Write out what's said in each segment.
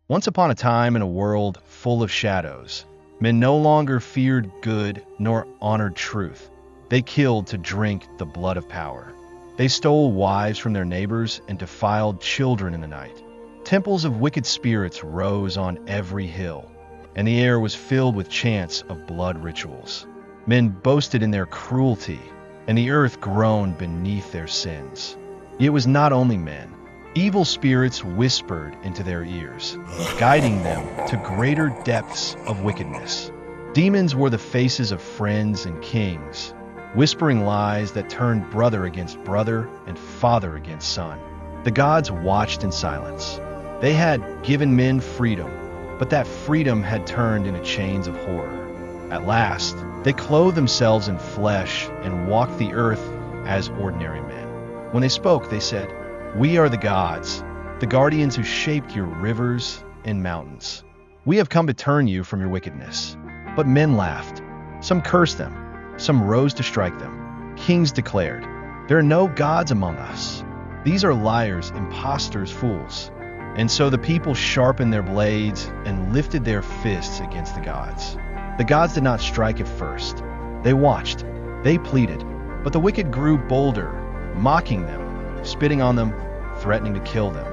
Once upon a time in a world full of shadows, men no longer feared good nor honored truth. They killed to drink the blood of power. They stole wives from their neighbors and defiled children in the night. Temples of wicked spirits rose on every hill, and the air was filled with chants of blood rituals. Men boasted in their cruelty, and the earth groaned beneath their sins. It was not only men. Evil spirits whispered into their ears, guiding them to greater depths of wickedness. Demons were the faces of friends and kings, whispering lies that turned brother against brother and father against son. The gods watched in silence. They had given men freedom, but that freedom had turned into chains of horror. At last, they clothed themselves in flesh and walked the earth as ordinary men. When they spoke, they said, "We are the gods, the guardians who shaped your rivers and mountains. We have come to turn you from your wickedness." But men laughed. Some cursed them. Some rose to strike them. Kings declared, "There are no gods among us. These are liars, impostors, fools." And so the people sharpened their blades and lifted their fists against the gods. The gods did not strike at first. They watched. They pleaded. But the wicked grew bolder, mocking them, spitting on them, threatening to kill them.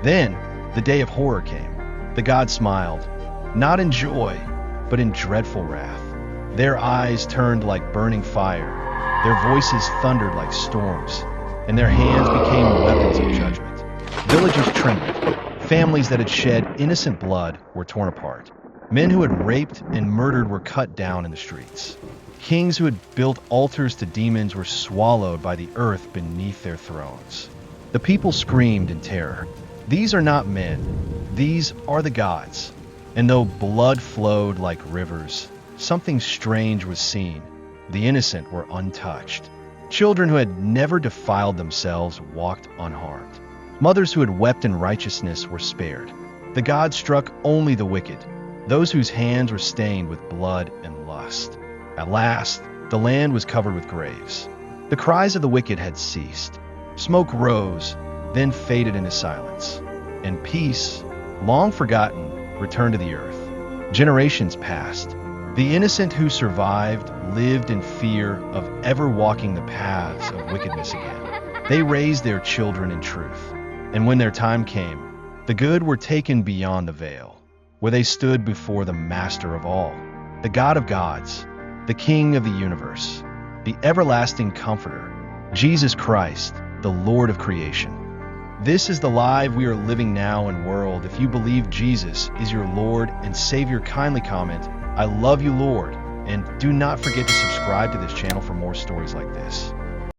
Then the day of horror came. The gods smiled, not in joy, but in dreadful wrath. Their eyes turned like burning fire, their voices thundered like storms, and their hands became weapons of judgment. Villages trembled. Families that had shed innocent blood were torn apart. Men who had raped and murdered were cut down in the streets. Kings who had built altars to demons were swallowed by the earth beneath their thrones. The people screamed in terror, "These are not men, these are the gods." And though blood flowed like rivers, something strange was seen. The innocent were untouched. Children who had never defiled themselves walked unharmed. Mothers who had wept in righteousness were spared. The gods struck only the wicked, those whose hands were stained with blood and lust. At last, the land was covered with graves. The cries of the wicked had ceased. Smoke rose, then faded into silence. And peace, long forgotten, returned to the earth. Generations passed. The innocent who survived lived in fear of ever walking the paths of wickedness again. They raised their children in truth. And when their time came, the good were taken beyond the veil, where they stood before the Master of all, the God of gods, the King of the universe, the everlasting Comforter, Jesus Christ, the Lord of creation. This is the life we are living now in world. If you believe Jesus is your Lord and Savior, kindly comment, "I love you, Lord," and do not forget to subscribe to this channel for more stories like this.